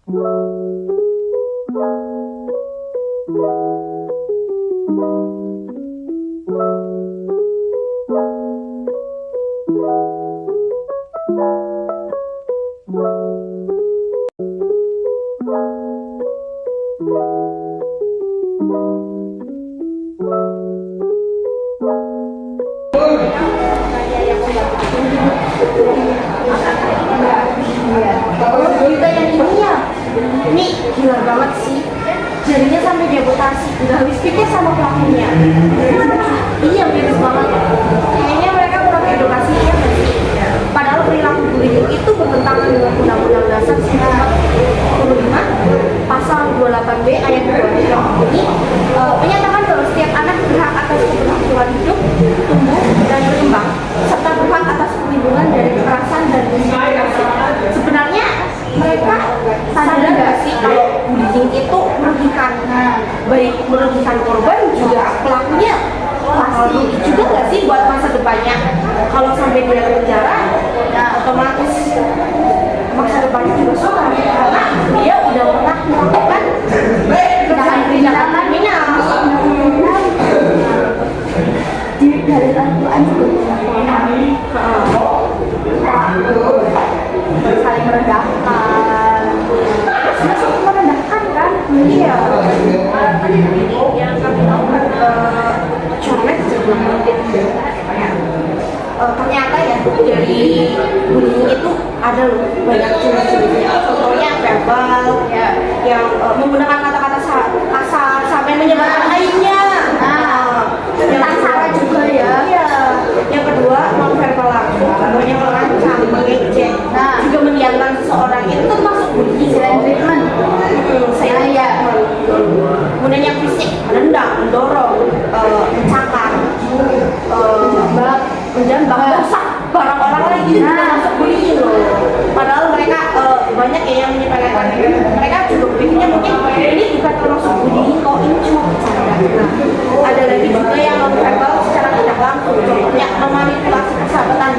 Juga yang ini ya, ini gila banget sih, jadinya sampai diamputasi, udah habis pikir sama pelakunya. Iya miris banget, kayaknya mereka kurang edukasi ya. Padahal perilaku bullying itu bertentangan dengan Undang-Undang Dasar 1945 pasal 28B ayat 2 yang bunyi menyatakan bahwa setiap anak berhak atas keberlangsungan hidup, tumbuh dan berkembang serta berhak atas perlindungan dari kekerasan dan diskriminasi. Sebenarnya mereka sadar nggak sih kalau bullying itu merugikan, baik merugikan korban juga pelakunya pasti juga nggak sih buat masa depannya. Kalau sampai dia ke penjara, ya otomatis masa depannya juga suram karena dia udah pernah melakukan tindakan kriminal. Di dari Al-Quran juga saling merendahkan, masuk merendahkan kan? Iya. Yang kami tahu kan Comet ternyata ya dari bullying itu ada loh banyak jenis-jenisnya. Contohnya verbal, ya, yang menggunakan kata-kata kasar sampai menyebarkan aibnya. Yang sara juga ya. Iya. Yang kedua non verbal langsung, contohnya mengancam, mengejek, juga mendiamkan seseorang itu termasuk bullying. Silent treatment. Silent treatment. Kemudian yang fisik, menendang, mendorong, mencakar, menjambak, merusak barang orang lain itu juga masuk bullying loh. Padahal mereka banyak ya yang menyepelekan. Mereka juga berpikirnya mungkin ini bukan termasuk bullying, kok ini cuma bercanda. Ada lagi juga yang non verbal secara tidak langsung, contohnya memanipulasi persahabatan.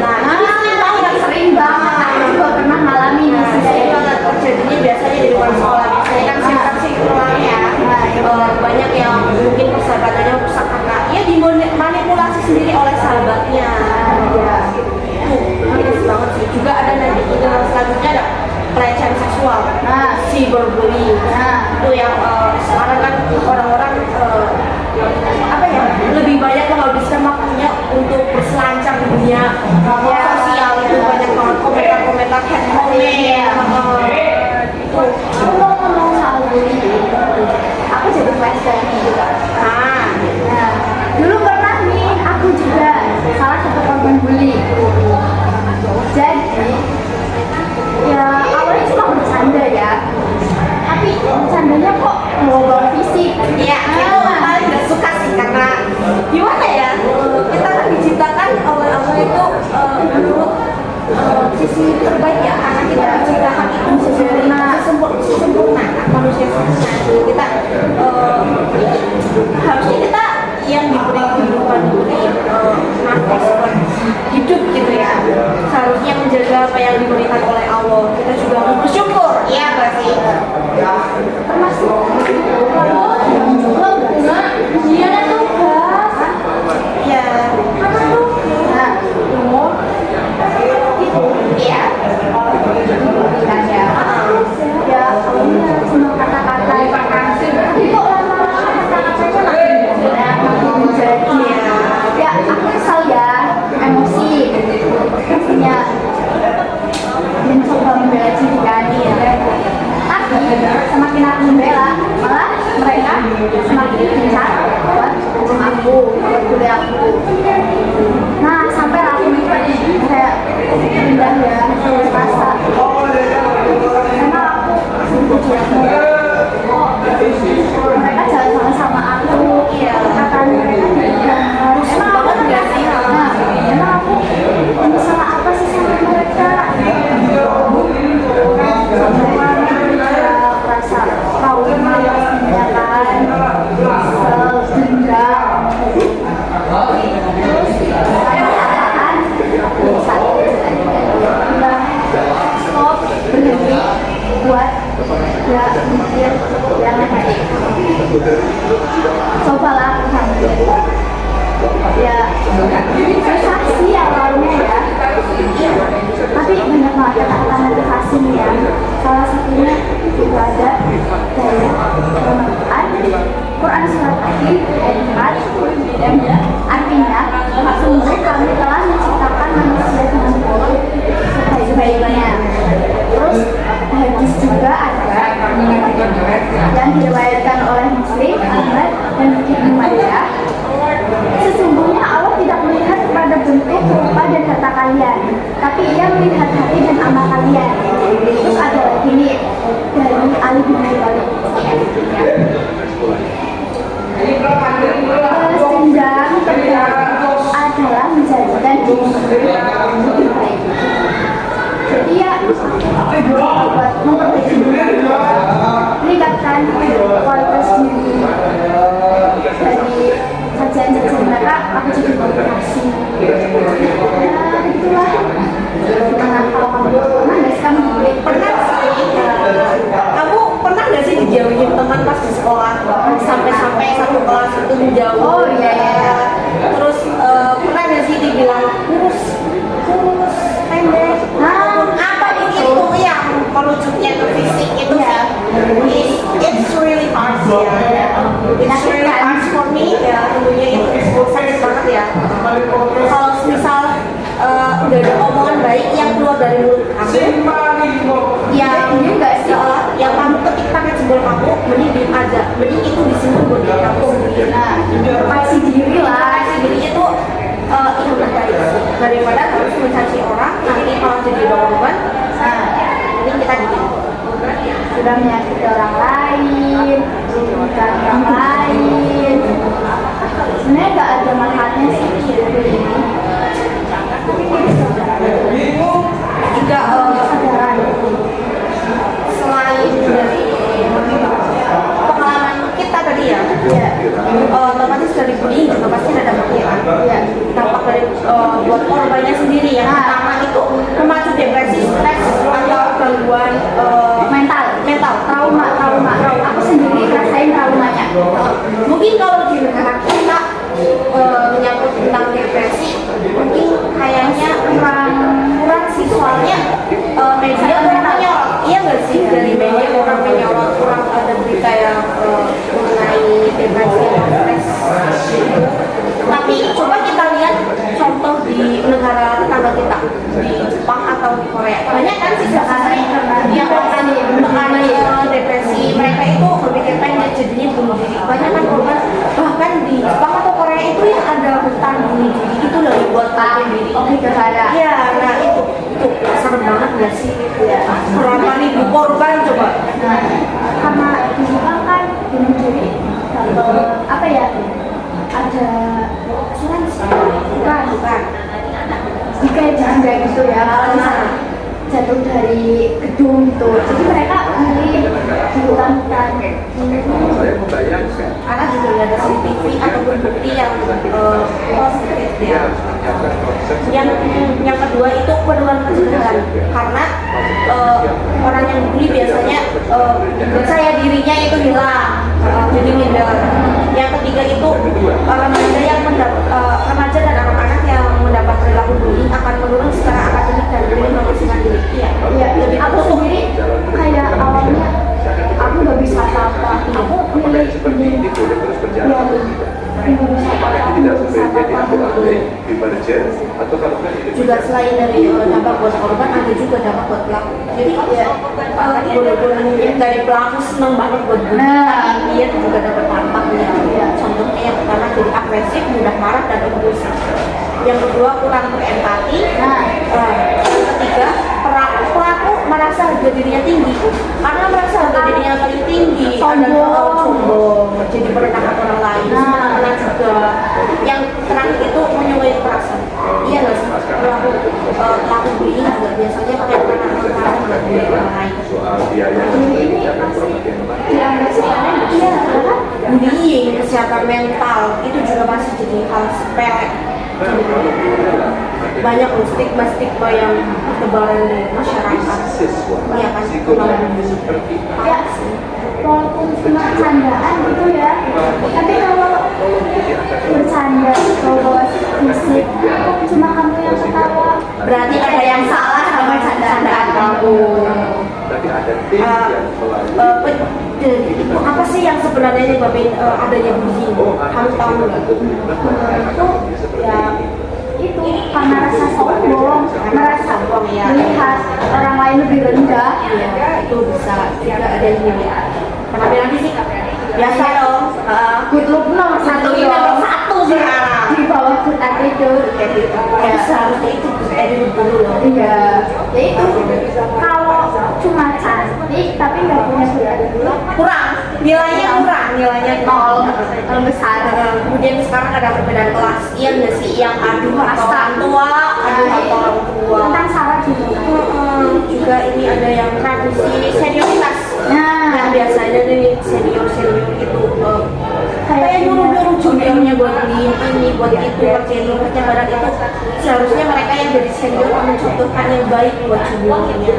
Yang sering banget, aku juga pernah ngalami di sini. Terjadinya biasanya di luar sekolah, biasanya kan sih orangnya banyak yang mungkin persahabatannya rusak karena ya dimanipulasi sendiri oleh sahabatnya. Ya, miris banget sih. Juga ada nanti selanjutnya ada pelecehan seksual, cyberbullying. Itu yang sekarang kan orang-orang apa ya, lebih banyak menghabiskan waktunya untuk berselancar di dunia sosial. Itu banyak banget komentar-komentar hate comment. Ngomong soal bullying, aku jadi flashback juga. Dulu pernah nih, aku juga salah satu korban bully. Jadi, ya awalnya cuma bercanda ya, tapi bercandanya kok bawa fisik. Iya, itu paling gak suka sih karena gimana ya, kita kan diciptakan awal-awal itu menurut sisi terbaik ya, karena kita diciptakan itu sempurna, manusia sempurna. Jadi kita harusnya kita yang diberi kehidupan, diberi nafas buat hidup gitu ya, seharusnya menjaga apa yang diberikan oleh Allah. Kita juga harus bersyukur, iya nggak sih? Termasuk juga dia ada tugas. Ya, Apa tuh? Umur itu iya. kan ya. Ya, awalnya cuma kata-kata tapi kok lama-lama kata-katanya makin menjadi ya aku kesal ya, emosi pastinya mencoba membela diri kan ya. Tapi semakin aku membela, malah mereka semakin gencar buat hukum aku, buat bully aku. Nah, sampai aku kayak pindah ya, rasa memang aku mereka jalan sama aku, kata mereka Rusuh banget nggak sih? emang aku salah apa sih sama mereka? Rasa trauma pastinya kan, kesel, dendam. Terus perasaan aku udah stop, berhenti buat ada mikir yang baik. Cobalah hamil. Ya susah sih awalnya ya, tapi banyak banget kata-kata motivasi nih ya. Salah satunya juga ada dari Quran surat Al-Fatihah ayat 4, artinya sungguh kami telah menciptakan manusia dengan sebaik-baiknya. Terus hadis juga ada yang diriwayatkan oleh Muslim, Ahmad dan Ibnu Majah. Sesungguhnya Allah tidak melihat pada bentuk, rupa, dan harta kalian, tapi Ia melihat hati dan amal kalian. Terus ada lagi nih dari Ali bin Abi Thalib. Jenjang terbaik adalah menjadikan diri lebih baik. Jadi ya buat memperbaiki diri, meningkatkan kualitas diri. Dari kajian-kajian mereka, aku jadi motivasi. Ya itulah. Gimana kalau kamu pernah nggak sih kamu Pernah sih. Kamu pernah nggak sih dijauhin teman pas di sekolah sampai satu kelas itu menjauh? Oh iya. Terus pernah nggak sih dibilang kurus pendek? Apa itu yang merujuknya ke fisik itu Iya. It's really hard ya. It's really hard for me ya. Tentunya itu sakit banget ya. Kalau misal udah ada omongan baik yang keluar dari mulut kamu, yang enggak sih. yang kamu ketik pakai jempol kamu, mending diem aja, mending itu disimpan buat diri kamu sendiri. Nah, memperbaiki diri lah. Kasih diri itu itu lebih baik sih. Daripada harus mencaci orang nanti malah jadi korban. Nah, Mending kita diem. sudah menyakiti orang lain, merugikan orang lain. Sebenarnya nggak ada manfaatnya sih hidup ini. Juga Kesadaran. selain dari pengalaman kita tadi ya, otomatis dari bullying juga pasti ada dampaknya kan. Ya. Dampak dari buat korbannya sendiri yang pertama itu memacu depresi, stres atau gangguan mental, trauma. Aku sendiri rasain traumanya. Mungkin kalau di negara kita menyangkut tentang depresi, mungkin kayaknya kurang sih, soalnya media kurang menyorot. Iya nggak sih, dari media kurang menyorot, kurang ada berita yang mengenai depresi atau stres. Tapi coba kita lihat contoh di negara tetangga kita, di Jepang atau di Korea, banyak kan sih yang tekanan depresi, mereka itu berpikir pendek jadinya bunuh diri. Banyak kan korban bahkan di Jepang atau Korea itu yang ada hutan bunuh diri itu loh buat kalian diri. Oke, kesadaran. Iya, nah itu serem banget nggak sih? Berapa ribu korban coba? Nah, karena di Jepang kan bunuh diri apa ya, ada asuransi, bukan jika janda gitu ya, kalau misalnya jatuh dari gedung tuh, jadi mereka milih di hutan-hutan. Karena juga nggak ada CCTV ataupun bukti yang positif ya. Yang kedua itu perluan pencegahan, karena orang yang bully biasanya percaya dirinya itu hilang, jadi minder. Yang ketiga itu remaja dan anak-anak yang mendapat perilaku bullying akan menurun secara akademik dan lebih memaksakan diri. Iya, aku sendiri kayak awalnya aku nggak bisa apa-apa, aku milih juga selain dari dampak buat korban, ada juga dampak buat pelaku. Jadi dari pelaku seneng banget buat bully, tapi dia juga dapat dampaknya. Contohnya yang pertama jadi agresif, mudah marah dan impulsif. Yang kedua kurang berempati. Yang ketiga pelaku merasa harga dirinya tinggi, karena merasa harga dirinya paling tinggi, sombong, jadi merendahkan orang lain. Pernah juga yang terakhir itu menyukai perasaan. Iya nggak sih, pelaku bullying juga biasanya pakai peran buat bully orang lain. Iya, bullying kesehatan mental itu juga masih jadi hal sepele. Banyak loh stigma yang pertebaran masyarakat. Iya kan, Ya, walaupun cuma candaan gitu ya, tapi kalau bercanda atau bawa fisik cuma kamu yang ketawa, berarti ada yang salah sama candaan kamu. Itu apa sih yang sebenarnya nyebabin adanya bullying? Kamu tahu nggak? itu ya itu karena rasa sombong, merasa ya. melihat orang lain lebih rendah. Iya, itu bisa juga ada ini. Kenapa lagi sih? Biasa dong. Good look nomor satu Ini nomor satu sekarang. di bawah good attitude kayak gitu. Ya seharusnya itu edit dulu loh. Iya, ya itu kalau cuma cantik tapi nggak punya good attitude Kurang, nilainya nol besar. Kemudian sekarang ada perbedaan kelas, iya nggak sih? Yang aduh atau orang tua, aduh atau orang tua. Tentang syarat juga. Juga ini ada yang tradisi senioritas. Nah, Yang biasanya nih senior itu kayak nyuruh juniornya buat beliin ini, buat itu, kerja barang itu. Seharusnya mereka yang jadi senior mencontohkan yang baik buat juniornya.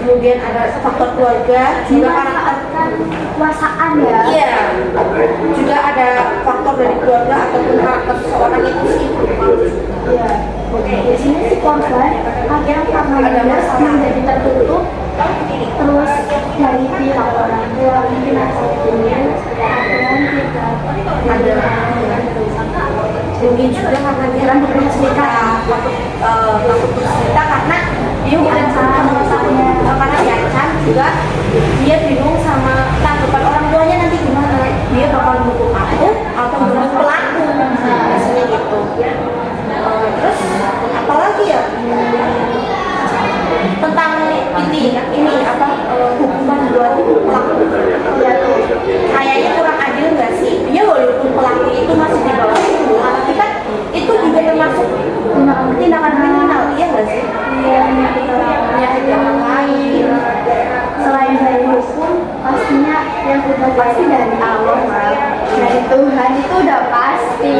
Kemudian ada faktor keluarga, juga karakter. kekuasaan ya. Iya, juga ada faktor dari keluarga ataupun karakter seseorang itu sih. Iya. Di sini si korban akhirnya karena Ada dia masalah. menjadi tertutup, terus dari pihak orang tua mungkin ada Ada mungkin juga karena dia takut cerita, takut bercerita karena dia bukan sama masalahnya, karena diancam juga dia bingung sama tanggapan orang tuanya nanti gimana, dia bakal dukung aku atau dukung pelaku, biasanya gitu. Terus apalagi ya tentang ini apa hukuman buat pelaku ya, kayaknya kurang adil nggak sih? Dia walaupun pelaku itu masih di bawah umur, tapi kan itu juga termasuk tindakan kriminal, iya nggak sih? Iya, Menyakiti orang lain. selain dari hukum, pastinya yang udah pasti dari Allah, dari Tuhan itu udah pasti.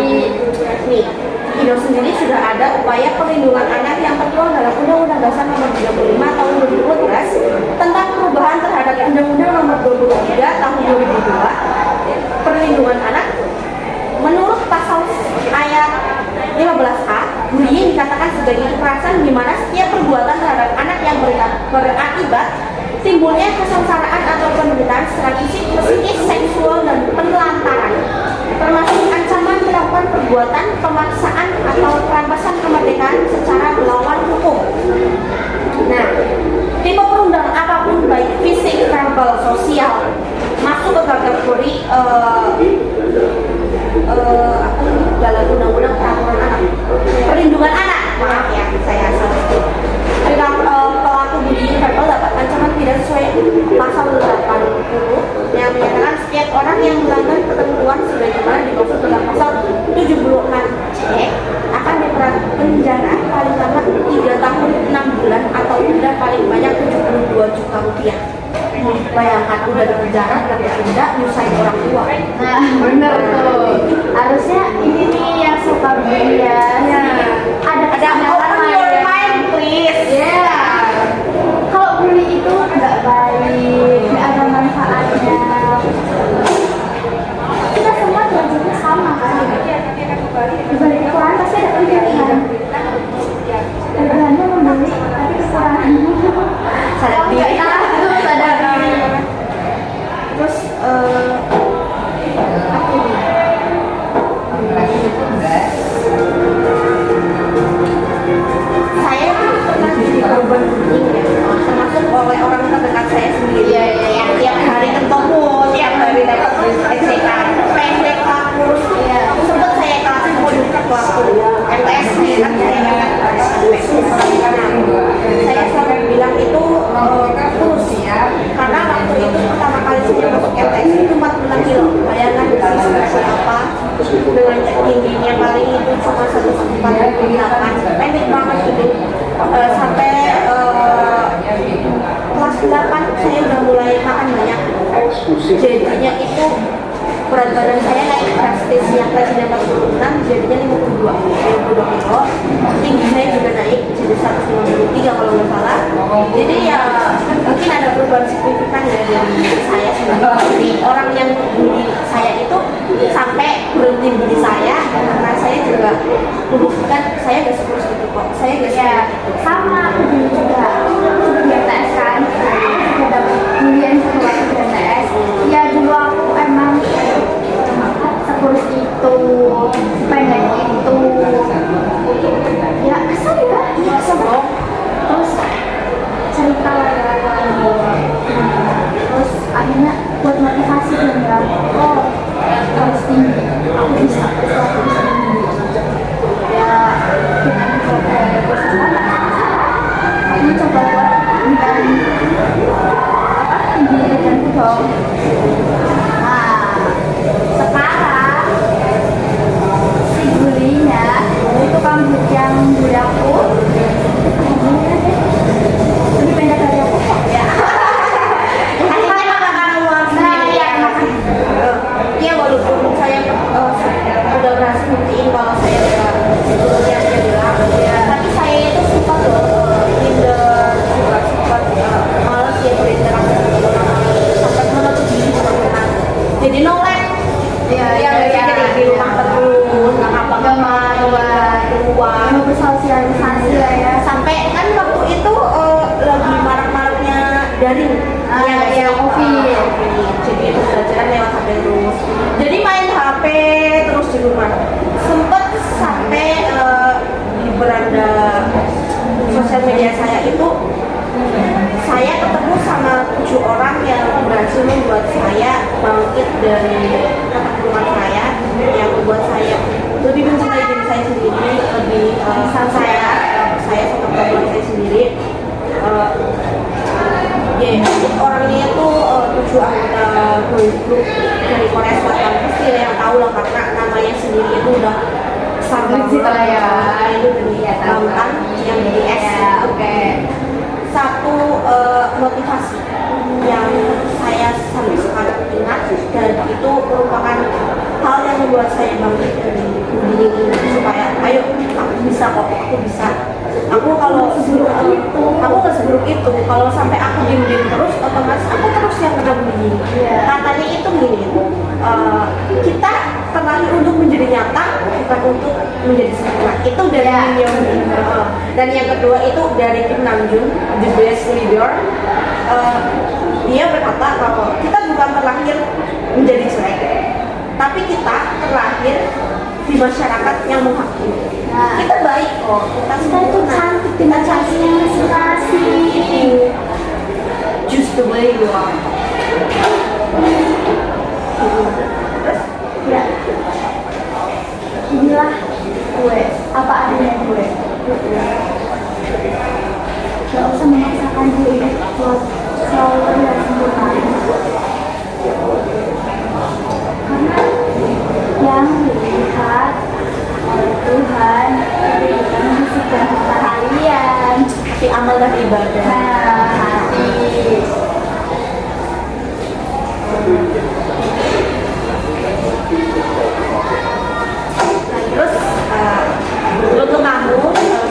Nih, Indo sendiri sudah ada upaya perlindungan anak yang tertuang dalam Undang-Undang Dasar Nomor 35 Tahun 2012 tentang perubahan terhadap Undang-Undang Nomor 23 Tahun 2002 perlindungan anak. Menurut pasal ayat 15A, bullying dikatakan sebagai kekerasan di mana setiap perbuatan terhadap anak yang berakibat timbulnya kesengsaraan atau penderitaan secara fisik, psikis, seksual, dan penelantaran, termasuk ancaman melakukan perbuatan pemaksaan atau perampasan kemerdekaan secara melawan hukum. Nah, tipe perundang apapun baik fisik, verbal, sosial masuk ke kategori dalam undang-undang peraturan anak, perlindungan anak. Maaf ya, saya salah. Pelaku bullying verbal dapat ancaman tidak sesuai pasal 80 yang menyatakan setiap orang yang melanggar ketentuan sebagaimana dimaksud dalam pasal 76C akan dipenjara paling lama 3 tahun 6 bulan atau denda paling banyak 72 juta rupiah. Bayangkan udah di penjara, udah denda, nyusahin orang tua. Nah, bener tuh. Harusnya ini nih yang suka bully ya. Ada open your mind please. Ya. Kalau bully itu nggak baik, nggak ada manfaatnya. Kita semua tujuannya sama kan. Di balik kekurangan pasti ada kelebihan. Kelebihannya membeli, tapi kekurangannya Sadar kalau nggak diri. tahu, sadar diri. Terus apa ini? Saya tuh pernah jadi korban bullying ya, termasuk oleh orang terdekat saya sendiri. Yang tiap hari ketemu, tiap hari dapat ejekan, pendek lah, kurus. Sempet saya kelas 10 kelas MTS nih kan saya saya selalu bilang itu kurus ya, karena waktu itu pertama kali saya masuk MTS itu 40 kilo. Bayangkan sisi apa dengan tingginya paling itu cuma 148, pendek banget gitu. Sampai kelas 8 saya udah mulai makan banyak, jadinya itu berat badan saya naik drastis, yang tadinya 46 jadinya 52 kilo. Tinggi saya juga naik jadi 153 kalau nggak salah. Jadi ya mungkin ada perubahan signifikan ya dari saya sebagai orang yang bully saya itu sampai berhenti bully saya, karena saya juga membuktikan saya gak sekurus itu kok. Saya gak Ya, sama aku dulu juga. Aku BTS kan, aku dapat kuliah setelah aku BTS. Ya dulu aku emang sekurus itu, pendek itu. Ya kesel ya, kesel dong. terus cerita lah ya, terus akhirnya buat motivasi kan ya. Oh, harus tinggi, aku bisa, aku bisa tinggi. Ya dengan coba bersama aku coba buat dan tinggi badanku dong. Nah sekarang si bulinya itu rambut yang bully aku lebih pendek dari aku kok ya. Akhirnya maka karena luar Nah, sendiri iya, ya. Iya, walaupun saya udah berhasil buktiin kalau saya udah yang dia bilang ya, tapi saya itu sempat minder, juga sempat malas ya berinteraksi dengan orang, sampai menutup diri teman-teman. Jadi nolak. Iya, Ya, jadi di rumah terus, nggak ngapa-ngapain, keluar. mau bersosialisasi lah ya. Sampai kan waktu itu lagi marak-maraknya daring. Iya, COVID. Jadi itu belajaran lewat HP terus. Jadi main HP terus di rumah. Sempet sampai di beranda sosial media saya itu saya ketemu sama 7 orang yang berhasil membuat saya bangkit dari keterpurukan saya, yang membuat saya lebih mencintai diri saya sendiri, lebih saya sama kemampuan saya sendiri. Orangnya itu 7 anggota boy group dari Korea Selatan, pasti yang tahu lah karena namanya sendiri itu udah besar banget ya. itu dari mantan yang di S. Oke. Satu motivasi yang saya sampai sekarang ingat, dan itu merupakan hal yang membuat saya bangkit dari bullying ini, supaya ayo aku bisa kok, aku bisa. Aku kalau seburuk itu, aku nggak seburuk itu. Kalau sampai aku diem-diem terus, otomatis aku terus yang kena bullying. Katanya itu gini, kita terlahir untuk menjadi nyata, bukan untuk menjadi sempurna. Itu dari Kim Young Min. Dan yang kedua itu dari Kim Namjoon, The Best Leader. Dia berkata bahwa kita bukan terlahir menjadi jelek, tapi kita terlahir di masyarakat yang menghakimi. Nah, Kita baik kok, kita itu cantik dengan cantiknya masing-masing. just the way you are. Terus Ya, inilah gue, apa adanya gue. Gak usah memaksakan diri buat selalu terlihat sempurna. Karena yang dilihat oleh Tuhan itu bukan fisik dan harta kalian, tapi amal dan ibadah. nah hati. Terus untuk kamu,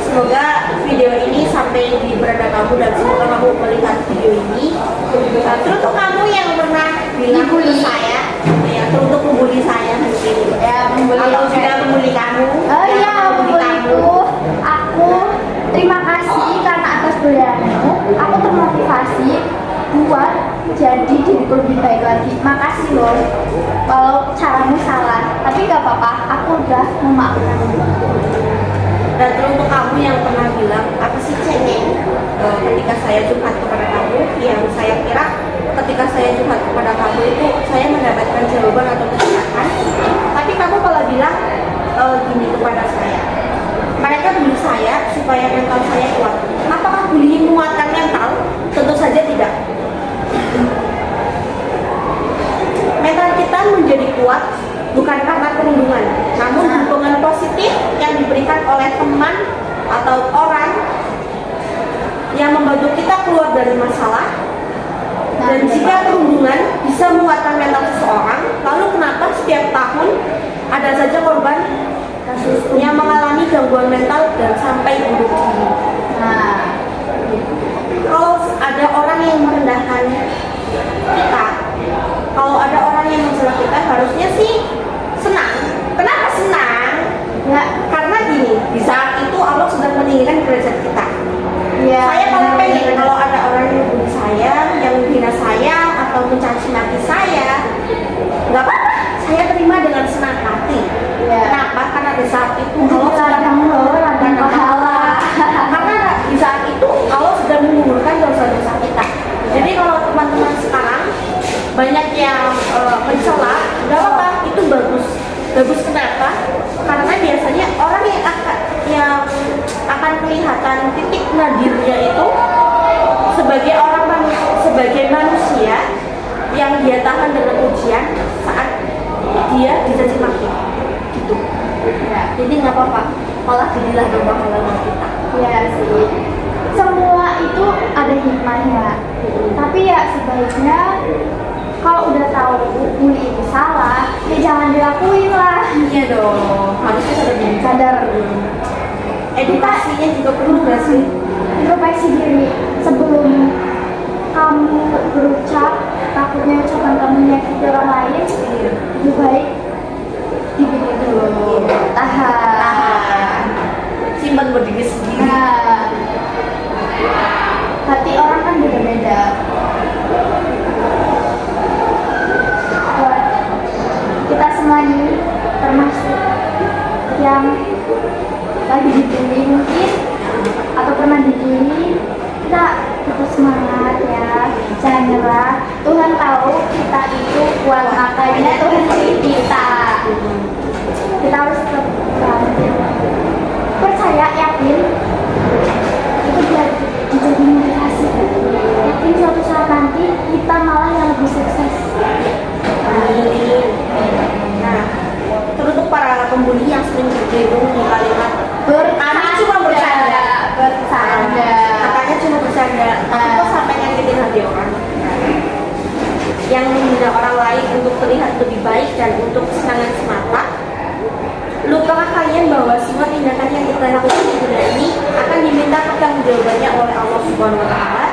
semoga video ini sampai di beranda kamu dan semoga kamu melihat video ini. Terus untuk kamu yang pernah bilang ke saya, ya teruntuk membuli saya mungkin, Ya, membuli atau oke. sudah membuli kamu, Oh yang iya, membuli kamu. aku terima kasih karena atas bulianmu. Aku termotivasi buat jadi diriku lebih baik lagi. Makasih loh. Kalau caramu salah, tapi nggak apa-apa. Aku udah memaafkan. Dan teruntuk kamu yang pernah bilang apa sih cengeng ketika saya curhat kepada kamu, yang saya kira ketika saya curhat kepada kamu itu saya mendapatkan jawaban atau kejelasan, tapi kamu malah bilang gini kepada saya, mereka bully saya supaya mental saya kuat. Apakah bullying menguatkan mental? Tentu saja tidak. Mental kita menjadi kuat bukan karena perundungan, namun dukungan positif yang diberikan oleh teman atau orang yang membantu kita keluar dari masalah dan Dan jika perundungan bisa menguatkan mental seseorang, lalu kenapa setiap tahun ada saja korban kasus yang mengalami gangguan mental dan sampai bunuh diri? Nah, Kalau ada orang yang merendahkan kita, kalau ada orang yang mencela kita, harusnya sih senang. Kenapa senang? ya, Karena gini, di saat itu Allah sedang meninggikan derajat kita. ya. Saya paling pengen kalau ada orang yang bully saya, yang menghina saya, atau mencaci maki saya, nggak apa-apa, saya terima dengan senang hati. Ya. Kenapa? Karena di saat itu Itu Allah sedang ladang loh, ladang pahala. karena di saat itu Allah sedang menggugurkan dosa-dosa kita. Jadi kalau teman-teman sekarang banyak yang mencela, nggak apa-apa, itu bagus. Bagus kenapa? Karena biasanya orang yang akan kelihatan titik nadirnya itu sebagai sebagai manusia yang dia tahan dengan ujian saat dia dicaci maki, gitu. Ya. Jadi nggak apa-apa, malah jadilah pahala kita. Ya sih, semua itu ada hikmahnya. Tapi ya sebaiknya kalau udah tahu bully itu salah, ya jangan dilakuin lah. Iya dong, harusnya sadar. Edukasinya juga perlu nggak sih? Introspeksi diri sebelum kamu berucap, takutnya ucapan kamu menyakiti orang lain. Lebih baik dipikir dulu, tahan. Simpan buat diri sendiri. Nah, hati orang kan beda-beda. Buat kita semua nih, termasuk yang lagi dibully mungkin atau pernah dibully, kita tetap semangat ya, jangan nyerah. Tuhan tahu kita itu kuat, makanya Tuhan pilih kita. Kita harus tetap percaya, yakin, itu biar menjadi motivasi. Yakin suatu saat nanti kita malah yang lebih sukses. Nah, teruntuk para pembuli yang sering berjebung di kalimat kami cuma bercanda. Katanya cuma bercanda, tapi kok sampai nyakitin hati orang. Yang menghina orang lain untuk terlihat lebih baik dan untuk kesenangan semata. Lupakah kalian bahwa semua tindakan yang kita lakukan di dunia ini akan diminta pertanggungjawabannya oleh Allah Subhanahu wa Ta'ala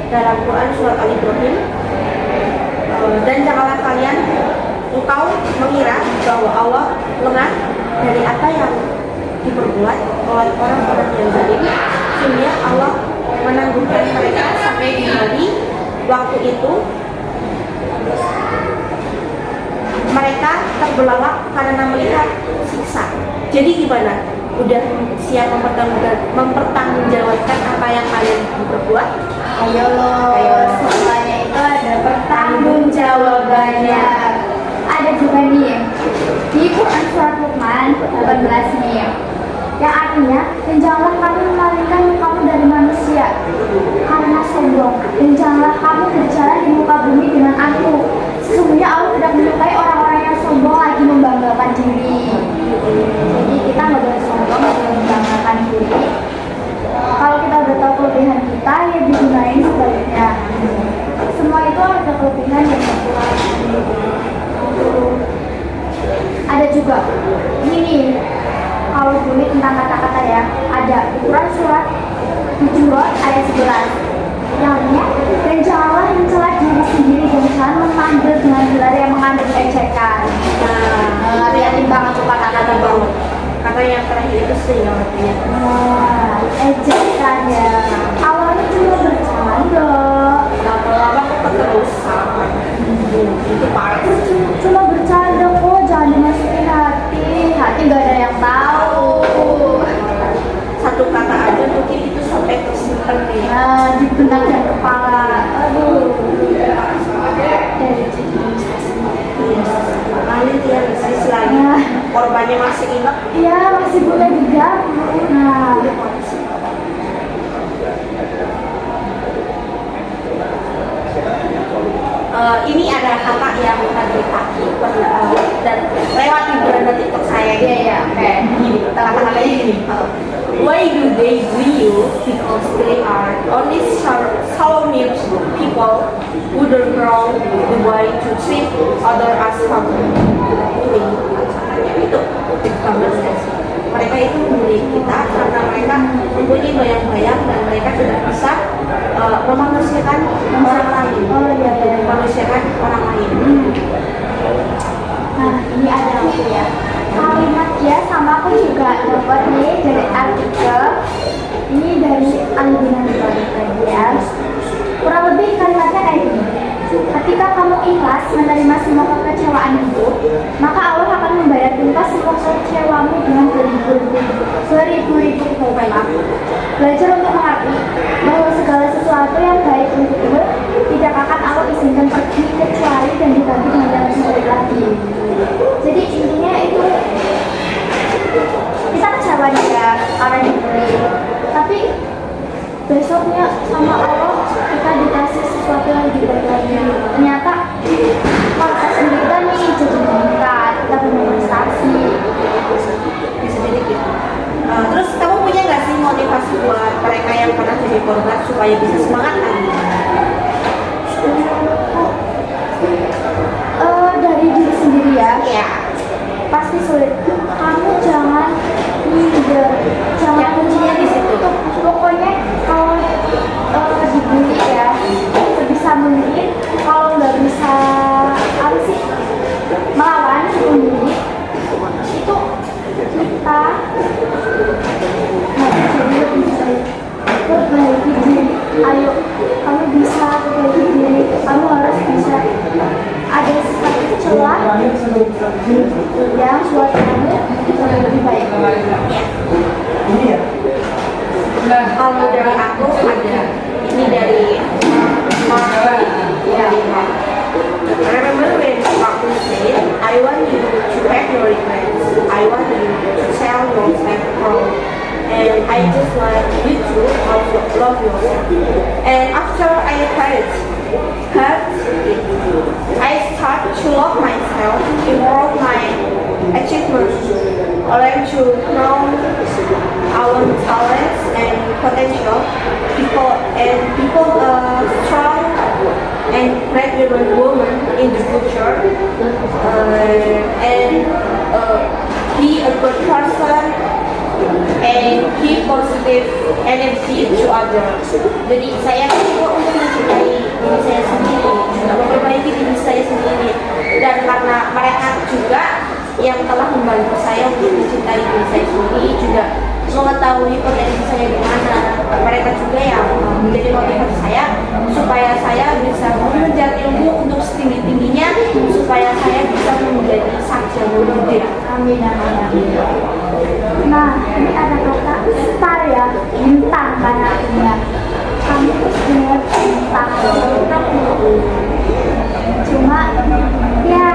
dalam Quran surat Al-Ibrahim. Dan janganlah kalian engkau mengira bahwa Allah lengah dari apa yang diperbuat oleh orang-orang yang zalim, sehingga Allah menangguhkan mereka sampai di hari waktu itu mereka terbelalak karena melihat siksa. Jadi gimana? Udah siap mempertanggungjawabkan apa yang kalian berbuat? Ayo loh, semuanya itu ada pertanggungjawabannya. Ada juga nih di Quran surat Luqman 18 nih, yang artinya, dan janganlah kamu memalingkan kamu dari manusia karena sombong, dan janganlah kamu berjalan di muka bumi dengan angkuh. Sesungguhnya Allah tidak menyukai orang-orang yang sombong lagi membanggakan diri. Jadi kita nggak boleh sombong, nggak boleh membanggakan diri. Kalau kita udah tahu kelebihan kita, ya digunain sebaliknya. Semua itu ada kelebihan dan kekurangan. Ada juga ini, kalau bunyi tentang kata-kata ya, ada Quran surat 7 ayat 11 yang artinya, dan janganlah mencela diri sendiri dan jangan memanggil dengan gelar yang mengandung ejekan. Nah, hati-hati banget tuh kata-kata banget. Kata yang terakhir itu sehingga artinya. Nah, ejekan ya. Awalnya cuma bercanda, Lama-lama kok keterusan. Itu parah. cuma bercanda kok, jangan dimasukin hati. Hati gak ada yang tahu. Satu kata aja mungkin itu sampai tersimpan nih. Nah, di benak dan kepala. Aduh. Dari Kali dia bisnis lagi. Nah. Korbannya masih ingat. iya, masih boleh diganggu. Nah, Ini ada kata yang tadi kaki dan lewat di beranda TikTok saya. iya, oke. Gini, kata-katanya gini. Why do they bully you? Because they are only Salomid people who don't know the way to treat other as human. Itu rekomendasi. Mereka itu membuli kita karena mereka mempunyai bayang-bayang dan mereka tidak bisa memanusiakan orang lain. Memanusiakan orang lain. Nah, ini ada aku ya. Kalimat ya sama aku juga dapat nih dari artikel. Ini dari Al-Dinan tadi ya. Kurang lebih kalimatnya kayak gini. Ketika kamu ikhlas menerima semua kekecewaan hidup, maka Allah akan membayar tuntas semua kecewamu dengan beribu-ribu kebaikan. Belajar untuk mengerti bahwa segala sesuatu yang baik untukmu tidak akan Allah izinkan pergi kecuali dan diganti dengan yang lebih baik lagi. Jadi intinya itu kita kecewa ya orang yang beri, tapi besoknya sama Allah kita dikasih sesuatu yang lebih baik lagi. Ternyata kualitas diri kita nih jadi meningkat, kita punya prestasi. Bisa jadi gitu. Terus kamu punya nggak sih motivasi buat mereka yang pernah jadi korban supaya bisa semangat lagi? Dari diri sendiri ya. Iya. Pasti sulit. Kamu jangan minder, jangan kuncinya di situ. Pokoknya kalau dibully ya, sebisa mungkin kalau nggak bisa apa sih melawan dibully itu kita jadi lebih baik. Perbaiki diri. Ayo, kamu bisa perbaiki diri. Kamu harus bisa. Ada seperti celah yang buat kamu lebih baik. Kalau dari aku ada ini dari Mark. Remember when Mark said, I want you to have no regrets. I want you to tell yourself wrong. And I just want you to also love yourself. And after I heard it, I start to love myself, improve my achievements, learn to know our talents and potential, people strong and great women in the future, and be a good person and give positive energy to others. Jadi saya coba untuk mencintai diri saya sendiri, memperbaiki diri saya sendiri, dan karena mereka juga yang telah membantu saya untuk mencintai diri saya sendiri, juga mengetahui potensi saya di mana. Mereka juga yang menjadi motivasi saya supaya saya bisa mengejar ilmu untuk setinggi-tingginya, supaya saya bisa menjadi sarjana muda. Amin, amin, amin. Nah, ini ada kata star ya, bintang kan artinya. Kamu benar bintang. Cuma ya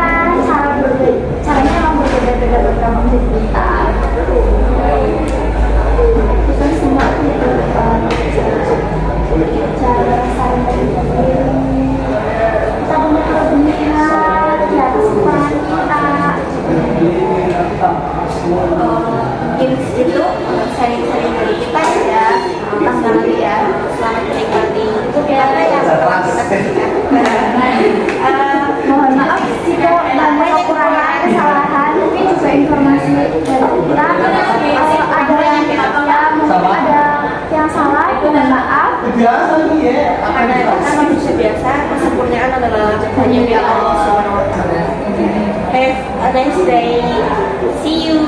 caranya memang berbeda-beda buat kamu menjadi bintang. Kita semua itu cara saling berpikir. Kita punya kelebihan di atas kekurangan kita. Itu sharing-sharing dari kita ya, tentang ya, selamat menikmati apa yang telah kita saksikan. Mohon maaf jika banyak kekurangan, kesalahan, mungkin juga informasi dari kita ada yang salah, mohon maaf. Karena kita manusia biasa, kesempurnaan adalah hanya milik Allah Subhanahu wa Ta'ala. Have a nice day. See you.